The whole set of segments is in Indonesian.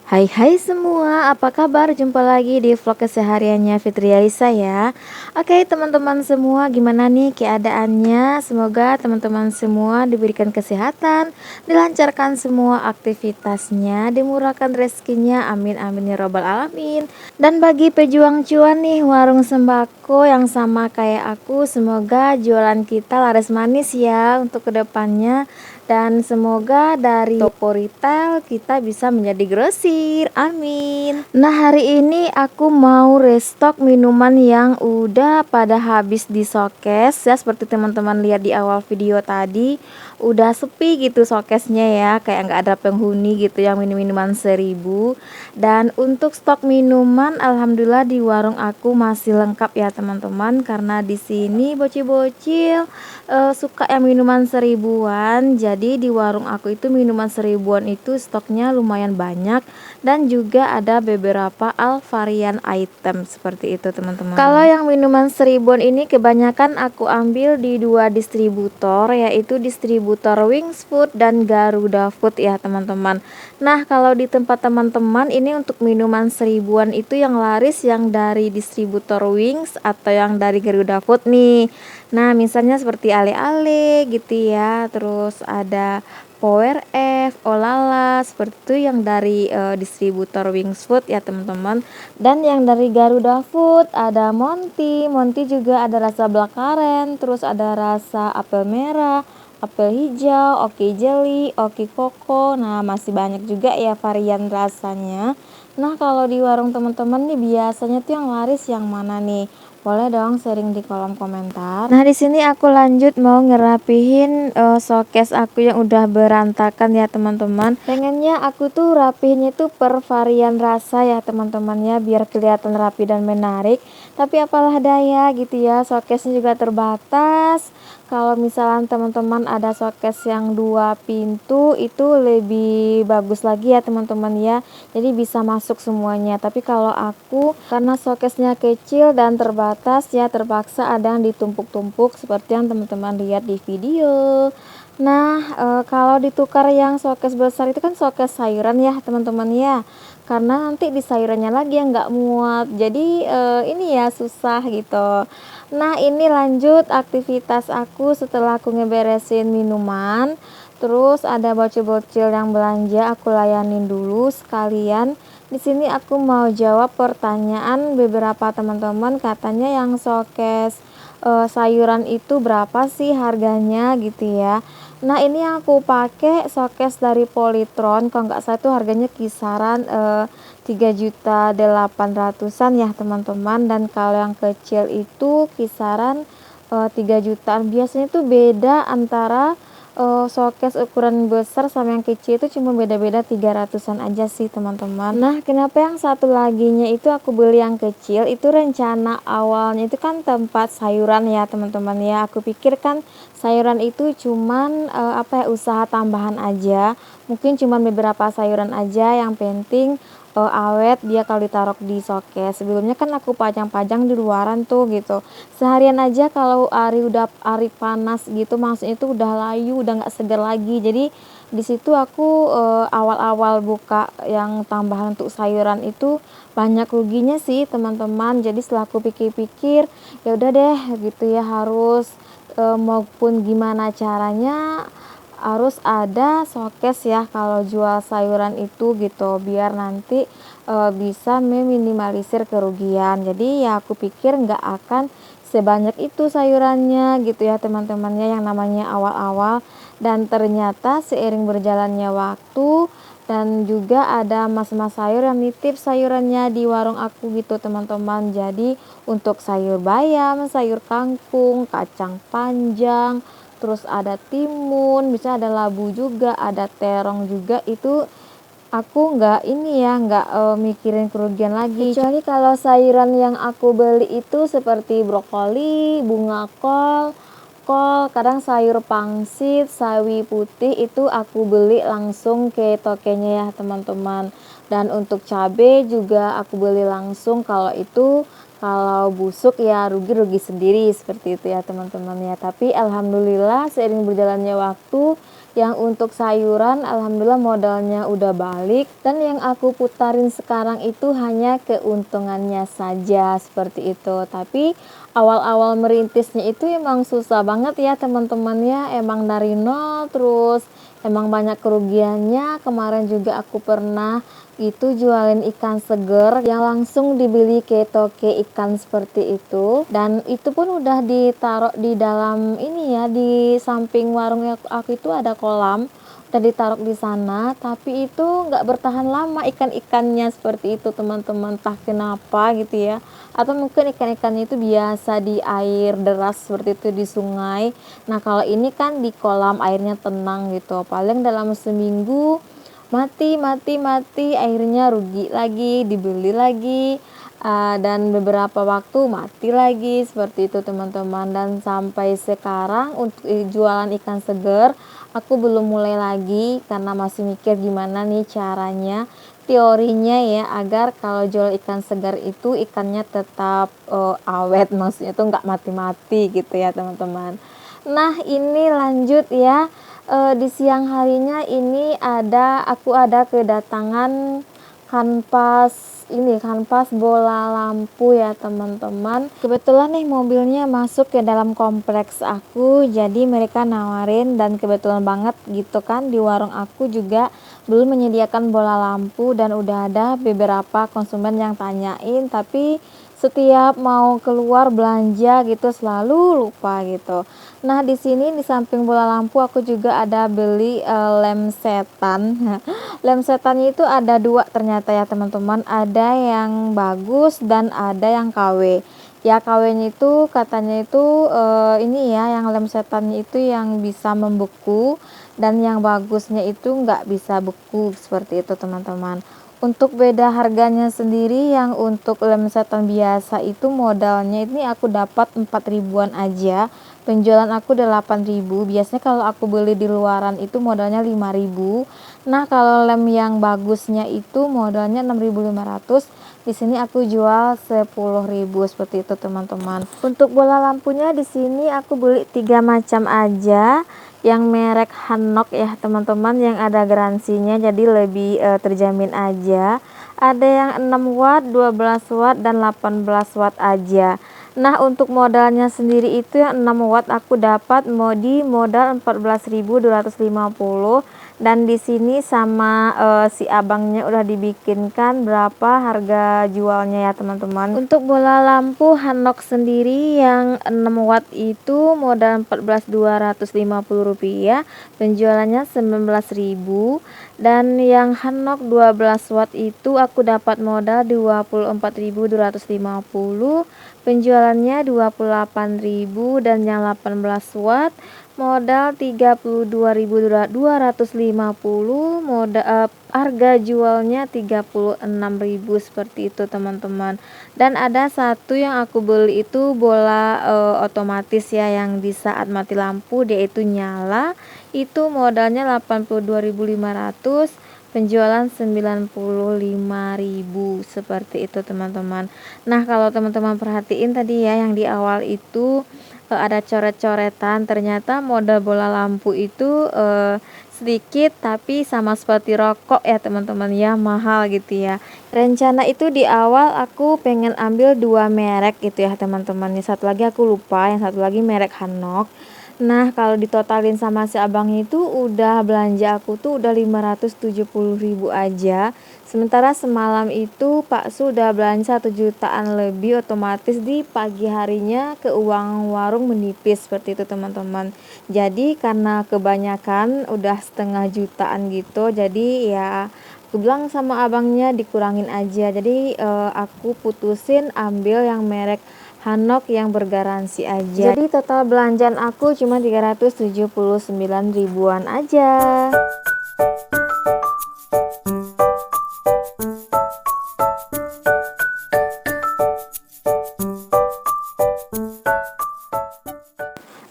Hai semua, apa kabar? Jumpa lagi di vlog kesehariannya Fitri Alisa ya. Oke teman-teman semua, gimana nih keadaannya? Semoga teman-teman semua diberikan kesehatan, dilancarkan semua aktivitasnya, dimurahkan rezekinya, amin amin ya robbal alamin. Dan bagi pejuang cuan nih warung sembako yang sama kayak aku, semoga jualan kita laris manis ya untuk kedepannya. Dan semoga dari toko retail kita bisa menjadi grosir, amin. Nah hari ini aku mau restock minuman yang udah pada habis di showcase ya, seperti teman-teman lihat di awal video tadi. Udah sepi gitu showcase-nya ya, kayak nggak ada penghuni gitu yang minuman 1000. Dan untuk stok minuman alhamdulillah di warung aku masih lengkap ya teman-teman, karena di sini bocil-bocil suka yang minuman 1000-an. Jadi di warung aku itu minuman 1000-an itu stoknya lumayan banyak, dan juga ada beberapa varian item seperti itu teman-teman. Kalau yang minuman 1000-an ini kebanyakan aku ambil di dua distributor, yaitu distributor Wings Food dan Garuda Food ya teman-teman. Nah kalau di tempat teman-teman ini untuk minuman 1000-an itu yang laris yang dari distributor Wings atau yang dari Garuda Food nih. Nah misalnya seperti ale-ale gitu ya, terus ada Power F, Olala, seperti itu yang dari distributor Wings Food ya teman-teman. Dan yang dari Garuda Food ada Monty, Monty juga ada rasa blackcurrant, terus ada rasa apel merah, apel hijau, oki jelly, oki koko. Nah masih banyak juga ya varian rasanya. Nah kalau di warung teman-teman nih biasanya tuh yang laris yang mana nih? Boleh dong sharing di kolom komentar. Nah, di sini aku lanjut mau ngerapihin showcase aku yang udah berantakan ya, teman-teman. Pengennya aku tuh rapihinnya tuh per varian rasa ya, teman-teman ya, biar kelihatan rapi dan menarik. Tapi apalah daya gitu ya, showcase-nya juga terbatas. Kalau misalnya teman-teman ada showcase yang 2 pintu itu lebih bagus lagi ya, teman-teman ya. Jadi bisa masuk semuanya. Tapi kalau aku karena showcase-nya kecil dan terbatas ya, terpaksa ada yang ditumpuk-tumpuk seperti yang teman-teman lihat di video. Nah kalau ditukar yang showcase besar itu kan showcase sayuran ya teman-teman ya, karena nanti di sayurannya lagi yang nggak muat, jadi ini ya susah gitu. Nah ini lanjut aktivitas aku setelah aku ngeberesin minuman. Terus ada bocil-bocil yang belanja, aku layanin dulu sekalian. Di sini aku mau jawab pertanyaan beberapa teman-teman, katanya yang showcase sayuran itu berapa sih harganya gitu ya. Nah ini yang aku pakai showcase dari Polytron, kalau nggak salah itu harganya kisaran 3.800.000-an ya teman-teman. Dan kalau yang kecil itu kisaran 3 jutaan. Biasanya tuh beda antara showcase ukuran besar sama yang kecil itu cuma beda-beda 300-an aja sih teman-teman. Nah kenapa yang satu laginya itu aku beli yang kecil, itu rencana awalnya itu kan tempat sayuran ya teman-teman ya. Aku pikir kan sayuran itu cuman usaha tambahan aja, mungkin cuman beberapa sayuran aja, yang penting awet dia kalau ditaruh di showcase. Sebelumnya kan aku pajang-pajang di luaran tuh gitu, seharian aja kalau hari panas gitu, maksudnya itu udah layu, udah nggak segar lagi. Jadi di situ aku awal-awal buka yang tambahan untuk sayuran itu banyak ruginya sih teman-teman. Jadi setelah aku pikir-pikir, ya udah deh gitu ya, harus maupun gimana caranya harus ada showcase ya kalau jual sayuran itu gitu, biar nanti bisa meminimalisir kerugian. Jadi ya aku pikir nggak akan sebanyak itu sayurannya gitu ya teman-temannya, yang namanya awal-awal. Dan ternyata seiring berjalannya waktu, dan juga ada mas-mas sayur yang nitip sayurannya di warung aku gitu teman-teman. Jadi untuk sayur bayam, sayur kangkung, kacang panjang, terus ada timun, bisa ada labu juga, ada terong juga, itu aku nggak ini ya, nggak mikirin kerugian lagi. Kecuali kalau sayuran yang aku beli itu seperti brokoli, bunga kol, kadang sayur pangsit, sawi putih, itu aku beli langsung ke tokenya ya teman-teman. Dan untuk cabai juga aku beli langsung, kalau itu kalau busuk ya rugi-rugi sendiri seperti itu ya teman-teman ya. Tapi alhamdulillah seiring berjalannya waktu Yang untuk sayuran alhamdulillah modalnya udah balik, dan yang aku putarin sekarang itu hanya keuntungannya saja seperti itu. Tapi awal-awal merintisnya itu emang susah banget ya teman-teman ya, emang dari nol terus emang banyak kerugiannya. Kemarin juga aku pernah itu jualin ikan seger yang langsung dibeli ke toke ikan seperti itu, dan itu pun udah ditaruh di dalam ini ya, di samping warung aku itu ada kolam, udah ditaruh di sana, tapi itu nggak bertahan lama ikan-ikannya seperti itu teman-teman, entah kenapa gitu ya, atau mungkin ikan-ikannya itu biasa di air deras seperti itu di sungai. Nah kalau ini kan di kolam airnya tenang gitu, paling dalam seminggu mati, akhirnya rugi lagi, dibeli lagi, dan beberapa waktu mati lagi seperti itu teman-teman. Dan sampai sekarang untuk jualan ikan seger aku belum mulai lagi karena masih mikir gimana nih caranya, teorinya ya, agar kalau jual ikan segar itu ikannya tetap awet, maksudnya tuh nggak mati-mati gitu ya teman-teman. Nah ini lanjut ya. Di siang harinya ini aku ada kedatangan kanvas bola lampu ya teman-teman. Kebetulan nih mobilnya masuk ke dalam kompleks aku, jadi mereka nawarin, dan kebetulan banget gitu kan di warung aku juga belum menyediakan bola lampu, dan udah ada beberapa konsumen yang tanyain, tapi setiap mau keluar belanja gitu selalu lupa gitu. Nah di sini di samping bola lampu aku juga ada beli lem setan. Lem setannya itu ada dua ternyata ya teman-teman, ada yang bagus dan ada yang KW. Ya KW-nya itu katanya itu ini ya, yang lem setannya itu yang bisa membeku, dan yang bagusnya itu nggak bisa beku seperti itu teman-teman. Untuk beda harganya sendiri, yang untuk lem setan biasa itu modalnya ini aku dapat 4 ribuan aja. Penjualan aku 8.000. Biasanya kalau aku beli di luaran itu modalnya 5.000. Nah, kalau lem yang bagusnya itu modalnya 6.500. Di sini aku jual 10.000 seperti itu, teman-teman. Untuk bola lampunya di sini aku beli 3 macam aja. Yang merek Hanok ya, teman-teman, yang ada garansinya, jadi lebih terjamin aja. Ada yang 6 watt, 12 watt, dan 18 watt aja. Nah, untuk modalnya sendiri itu yang 6 watt aku dapat di modal 14.250, dan di sini sama si abangnya udah dibikinkan berapa harga jualnya ya teman-teman. Untuk bola lampu Hanok sendiri yang 6 watt itu modal 14.250 rupiah, penjualannya 19.000, dan yang Hanok 12 watt itu aku dapat modal 24.250, penjualannya 28.000, dan yang 18 watt modal 32.250, modal harga jualnya 36.000 seperti itu teman-teman. Dan ada satu yang aku beli itu bola otomatis ya, yang di saat mati lampu dia itu nyala, itu modalnya 82.500, penjualan 95.000 seperti itu teman-teman. Nah kalau teman-teman perhatiin tadi ya, yang di awal itu ada coret-coretan, ternyata modal bola lampu itu sedikit, tapi sama seperti rokok ya teman-teman ya, mahal gitu ya. Rencana itu di awal aku pengen ambil 2 merek gitu ya teman-teman, yang satu lagi aku lupa, yang satu lagi merek Hanok. Nah kalau ditotalin sama si abang itu udah belanja aku tuh udah 570.000 aja. Sementara semalam itu Pak sudah belanja 1 jutaan lebih, otomatis di pagi harinya keuangan warung menipis seperti itu teman-teman. Jadi karena kebanyakan udah setengah jutaan gitu, jadi ya aku bilang sama abangnya dikurangin aja. Jadi aku putusin ambil yang merek Hanok yang bergaransi aja. Jadi total belanjaan aku cuma 379 ribuan aja.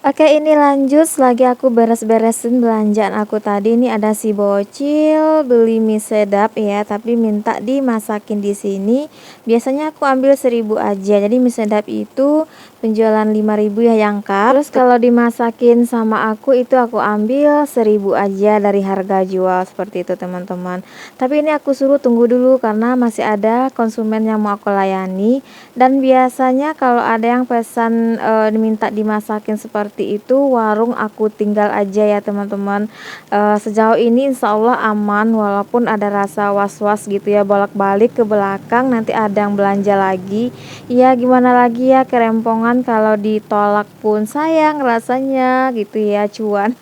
Oke, ini lanjut selagi aku beres-beresin belanjaan aku tadi. Ini ada si bocil beli mie sedap ya, tapi minta dimasakin di sini. Biasanya aku ambil 1.000 aja. Jadi mie sedap itu penjualan 5.000 ya yang cup. Terus kalau dimasakin sama aku itu aku ambil 1.000 aja dari harga jual seperti itu teman-teman. Tapi ini aku suruh tunggu dulu karena masih ada konsumen yang mau aku layani. Dan biasanya kalau ada yang pesan diminta dimasakin seperti itu, warung aku tinggal aja ya teman-teman. Sejauh ini insya Allah aman, walaupun ada rasa was-was gitu ya, bolak-balik ke belakang nanti ada yang belanja lagi. Ya gimana lagi ya, kerempongan kalau ditolak pun sayang rasanya gitu ya, cuan.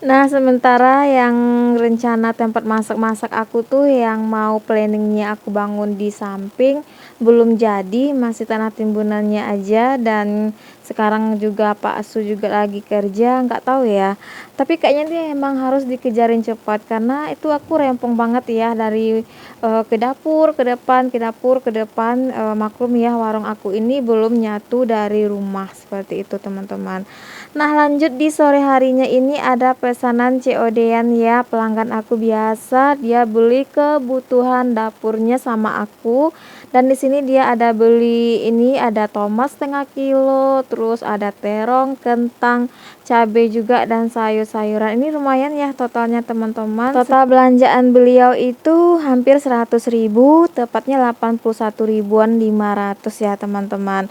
Nah sementara yang rencana tempat masak-masak aku tuh yang mau planningnya aku bangun di samping belum jadi, masih tanah timbunannya aja. Dan sekarang juga Pak Asu juga lagi kerja, nggak tahu ya, tapi kayaknya dia emang harus dikejarin cepat karena itu aku rempong banget ya dari ke dapur ke depan, ke dapur ke depan. Maklum ya, warung aku ini belum nyatu dari rumah seperti itu teman-teman. Nah lanjut di sore harinya ini ada pesanan COD-an ya, pelanggan aku biasa, dia beli kebutuhan dapurnya sama aku. Dan di sini dia ada beli ini, ada tomat setengah kilo, terus ada terong, kentang, cabai juga, dan sayur-sayuran. Ini lumayan ya totalnya teman-teman. Total belanjaan beliau itu hampir 100.000, tepatnya 81 ribuan 500 ya teman-teman.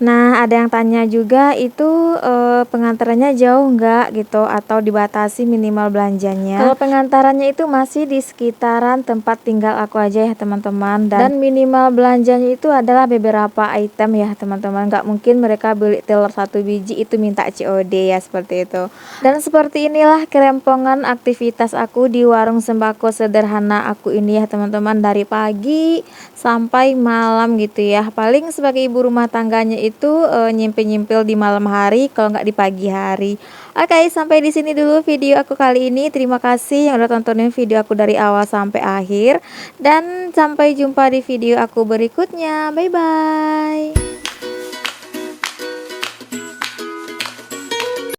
Nah ada yang tanya juga itu pengantarannya jauh nggak gitu atau dibatasi minimal belanjanya. Kalau pengantarannya itu masih di sekitaran tempat tinggal aku aja ya teman-teman, dan minimal belanjanya itu adalah beberapa item ya teman-teman. Nggak mungkin mereka beli telur 1 biji itu minta COD ya, seperti itu. Dan seperti inilah kerempongan aktivitas aku di warung sembako sederhana aku ini ya teman-teman, dari pagi sampai malam gitu ya. Paling sebagai ibu rumah tangganya itu nyempil-nyempil di malam hari kalau nggak di pagi hari. Oke, sampai di sini dulu video aku kali ini. Terima kasih yang udah tontonin video aku dari awal sampai akhir, dan sampai jumpa di video aku berikutnya. Bye bye.